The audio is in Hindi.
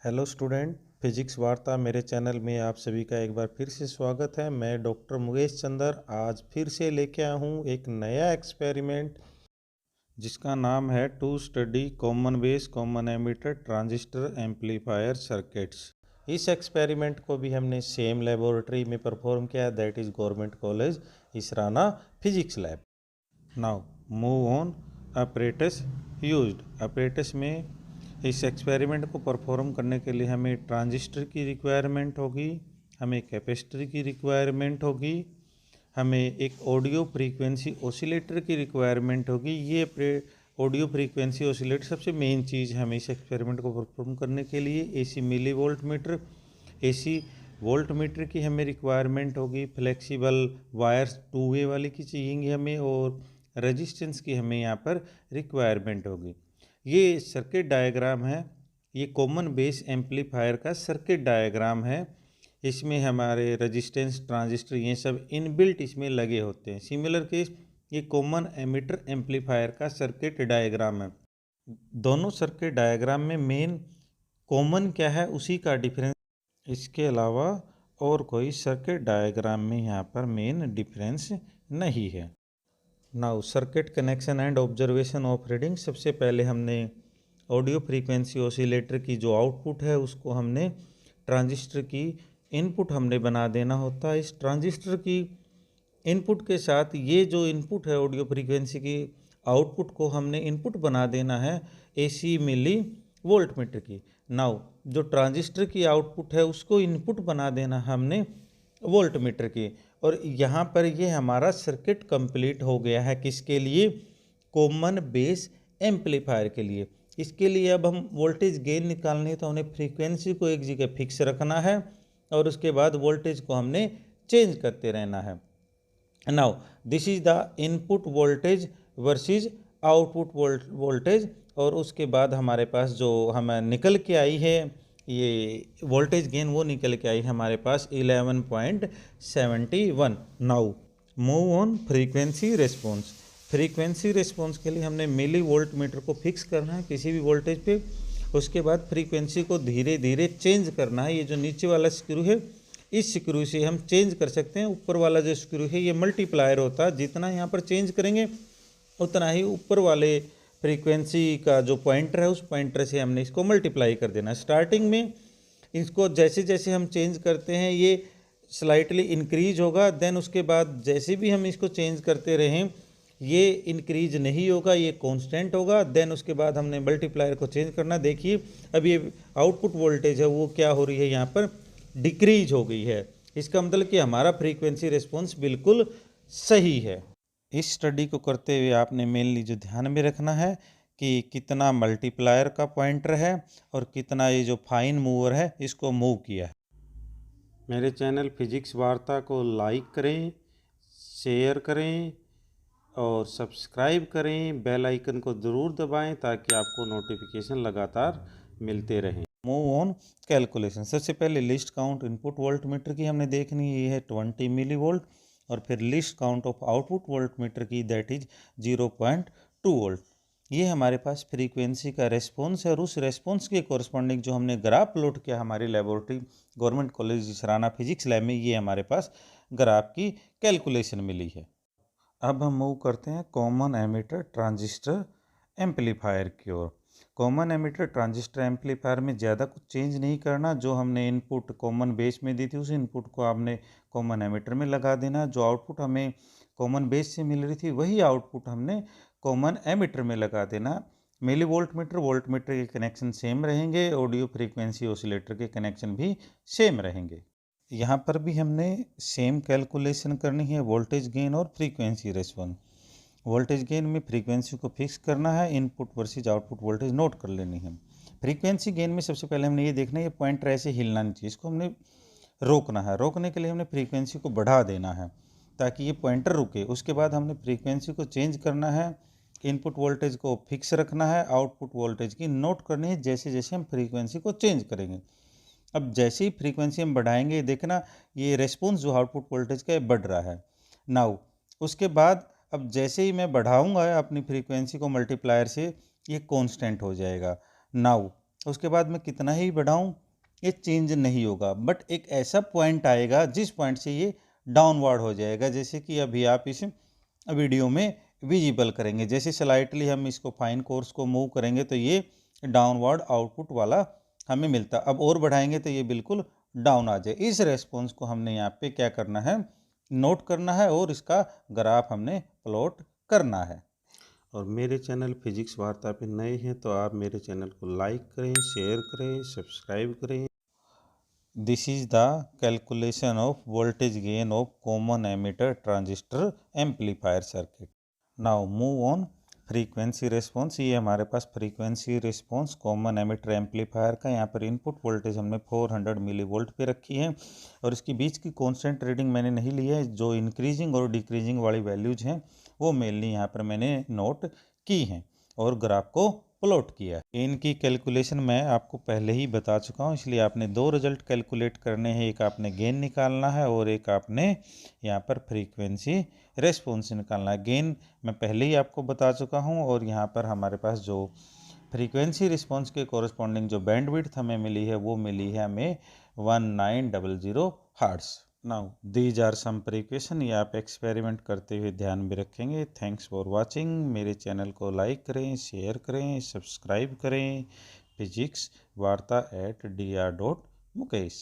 हेलो स्टूडेंट, फिजिक्स वार्ता मेरे चैनल में आप सभी का एक बार फिर से स्वागत है। मैं डॉक्टर मुकेश चंदर आज फिर से लेके आया हूँ एक नया एक्सपेरिमेंट जिसका नाम है to study common base common emitter transistor amplifier circuits. इस एक्सपेरिमेंट को भी हमने सेम लेबोरेटरी में परफॉर्म किया, that is government college Israna physics lab. Now move on apparatus used. Apparatus में इस एक्सपेरिमेंट को परफॉर्म करने के लिए हमें ट्रांजिस्टर की रिक्वायरमेंट होगी, हमें कैपेसिटर की रिक्वायरमेंट होगी, हमें एक ऑडियो फ्रीक्वेंसी ऑसिलेटर की रिक्वायरमेंट होगी। ये ऑडियो फ्रीक्वेंसी ऑसिलेटर सबसे मेन चीज़ है हमें इस एक्सपेरिमेंट को परफॉर्म करने के लिए। AC milli volt meter, AC volt meter की हमें रिक्वायरमेंट होगी, फ्लेक्सिबल वायर्स टू वे वाली की चाहिए हमें, और रेजिस्टेंस की हमें यहाँ पर रिक्वायरमेंट होगी। ये सर्किट डायग्राम है, ये कॉमन बेस एम्पलीफायर का सर्किट डायग्राम है। इसमें हमारे रेजिस्टेंस ट्रांजिस्टर ये सब इनबिल्ट इसमें लगे होते हैं। सिमिलर केस ये कॉमन एमिटर एम्पलीफायर का सर्किट डायग्राम है। दोनों सर्किट डायग्राम में मेन कॉमन क्या है उसी का डिफरेंस, इसके अलावा और कोई सर्किट डायग्राम में यहाँ पर मेन डिफरेंस नहीं है। Now circuit connection and observation of reading. सबसे पहले हमने ऑडियो फ्रीक्वेंसी ऑसिलेटर की जो आउटपुट है उसको हमने ट्रांजिस्टर की इनपुट हमने बना देना होता है। इस ट्रांजिस्टर की इनपुट के साथ ये जो इनपुट है ऑडियो फ्रीक्वेंसी की आउटपुट को हमने इनपुट बना देना है एसी मिली वोल्ट मीटर की। नाउ जो ट्रांजिस्टर की आउटपुट है उसको इनपुट बना देना हमने वोल्ट मीटर की। और यहाँ पर ये हमारा सर्किट कंप्लीट हो गया है किसके लिए? कॉमन बेस एम्पलीफायर के लिए। इसके लिए अब हम वोल्टेज गेन निकालनी है तो हमने फ्रीक्वेंसी को एक जगह फिक्स रखना है और उसके बाद वोल्टेज को हमने चेंज करते रहना है। Now this is the input voltage versus output voltage. और उसके बाद हमारे पास जो हमें निकल के आई है ये वोल्टेज गेन, वो निकल के आई हमारे पास 11.71। Now move on frequency response. Frequency response के लिए हमने मिली वोल्ट मीटर को फिक्स करना है किसी भी वोल्टेज पे। उसके बाद फ्रीक्वेंसी को धीरे धीरे चेंज करना है। ये जो नीचे वाला स्क्रू है इस स्क्रू से हम चेंज कर सकते हैं। ऊपर वाला जो स्क्रू है ये मल्टीप्लायर होता है, जितना यहाँ पर चेंज करेंगे उतना ही ऊपर वाले फ्रीक्वेंसी का जो पॉइंटर है उस पॉइंटर से हमने इसको मल्टीप्लाई कर देना। स्टार्टिंग में इसको जैसे जैसे हम चेंज करते हैं ये स्लाइटली इंक्रीज होगा, देन उसके बाद जैसे भी हम इसको चेंज करते रहें ये इंक्रीज नहीं होगा, ये कांस्टेंट होगा। देन उसके बाद हमने मल्टीप्लायर को चेंज करना। देखिए अब ये आउटपुट वोल्टेज है वो क्या हो रही है, यहाँ पर डिक्रीज हो गई है। इसका मतलब कि हमारा फ्रीक्वेंसी रिस्पॉन्स बिल्कुल सही है। इस स्टडी को करते हुए आपने मेनली जो ध्यान में रखना है कि कितना मल्टीप्लायर का पॉइंटर है और कितना ये जो फाइन मूवर है इसको मूव किया है। मेरे चैनल फिजिक्स वार्ता को लाइक करें, शेयर करें और सब्सक्राइब करें। बेल आइकन को ज़रूर दबाएं ताकि आपको नोटिफिकेशन लगातार मिलते रहें। Move on calculation. सबसे पहले list count input volt meter की हमने देखनी है, ये है 20 मिली वोल्ट। और फिर least count of output volt meter की दैट इज 0.2 वोल्ट। ये हमारे पास फ्रीक्वेंसी का रेस्पॉन्स है और उस रेस्पॉन्स के कोरस्पॉन्डिंग जो हमने ग्राफ प्लॉट किया हमारी laboratory government college Israna physics lab में, ये हमारे पास ग्राफ की कैलकुलेशन मिली है। अब हम मूव करते हैं कॉमन एमिटर ट्रांजिस्टर एम्पलीफायर की ओर। कॉमन एमिटर ट्रांजिस्टर एम्पलीफायर में ज़्यादा कुछ चेंज नहीं करना। जो हमने इनपुट कॉमन बेस में दी थी उस इनपुट को आपने कॉमन एमिटर में लगा देना। जो आउटपुट हमें कॉमन बेस से मिल रही थी वही आउटपुट हमने कॉमन एमिटर में लगा देना। मिली वोल्ट मीटर के कनेक्शन सेम रहेंगे, ऑडियो फ्रीक्वेंसी ऑसिलेटर के कनेक्शन भी सेम रहेंगे। यहाँ पर भी हमने सेम कैलकुलेशन करनी है, वोल्टेज गेन और फ्रीक्वेंसी रेस्पॉन्स। वोल्टेज गेन में फ्रीक्वेंसी को फिक्स करना है, input versus output voltage note कर लेनी है। फ्रीक्वेंसी गेन में सबसे पहले हमने ये देखना है ये पॉइंटर ऐसे हिलना नहीं चाहिए, इसको हमने रोकना है। रोकने के लिए हमने फ्रीक्वेंसी को बढ़ा देना है ताकि ये पॉइंटर रुके। उसके बाद हमने फ्रीक्वेंसी को चेंज करना है, इनपुट वोल्टेज को फिक्स रखना है, आउटपुट वोल्टेज की नोट करनी है जैसे जैसे हम फ्रीक्वेंसी को चेंज करेंगे। अब जैसे ही फ्रीक्वेंसी हम बढ़ाएंगे देखना ये रेस्पॉन्स जो आउटपुट वोल्टेज का बढ़ रहा है। नाउ उसके बाद अब जैसे ही मैं बढ़ाऊंगा अपनी फ्रीक्वेंसी को मल्टीप्लायर से ये कांस्टेंट हो जाएगा। नाउ उसके बाद मैं कितना ही बढ़ाऊं ये चेंज नहीं होगा, बट एक ऐसा पॉइंट आएगा जिस पॉइंट से ये डाउनवर्ड हो जाएगा, जैसे कि अभी आप इस वीडियो में विजिबल करेंगे। जैसे स्लाइटली हम इसको फाइन कोर्स को मूव करेंगे तो ये डाउनवर्ड आउटपुट वाला हमें मिलता। अब और बढ़ाएंगे तो ये बिल्कुल डाउन आ जाए। इस रेस्पॉन्स को हमने यहाँ पे क्या करना है, नोट करना है और इसका ग्राफ हमने प्लॉट करना है। और मेरे चैनल फिजिक्स वार्ता पे नए हैं तो आप मेरे चैनल को लाइक करें, शेयर करें, सब्सक्राइब करें। This is the calculation of voltage gain of common emitter transistor amplifier circuit. Now move on frequency response। ये हमारे पास frequency response common emitter amplifier का, यहाँ पर इनपुट वोल्टेज हमने 400 मिली वोल्ट पे रखी है और इसके बीच की कांस्टेंट रीडिंग मैंने नहीं ली है। जो इंक्रीजिंग और डिक्रीजिंग वाली वैल्यूज हैं वो मेनली यहाँ पर मैंने नोट की हैं और ग्राफ को प्लॉट किया। इनकी कैलकुलेशन मैं आपको पहले ही बता चुका हूँ, इसलिए आपने दो रिजल्ट कैलकुलेट करने हैं। एक आपने गेन निकालना है और एक आपने यहाँ पर फ्रीक्वेंसी रेस्पॉन्स निकालना है। गेन मैं पहले ही आपको बता चुका हूँ और यहाँ पर हमारे पास जो फ्रीक्वेंसी रिस्पॉन्स के कोरस्पॉन्डिंग जो बैंडविड्थ हमें मिली है वो मिली है हमें 1900 hertz. Now these are some precaution, ये आप एक्सपेरिमेंट करते हुए ध्यान में रखेंगे। Thanks for watching. मेरे चैनल को लाइक करें, शेयर करें, सब्सक्राइब करें। फिजिक्स वार्ता @dr.mukesh।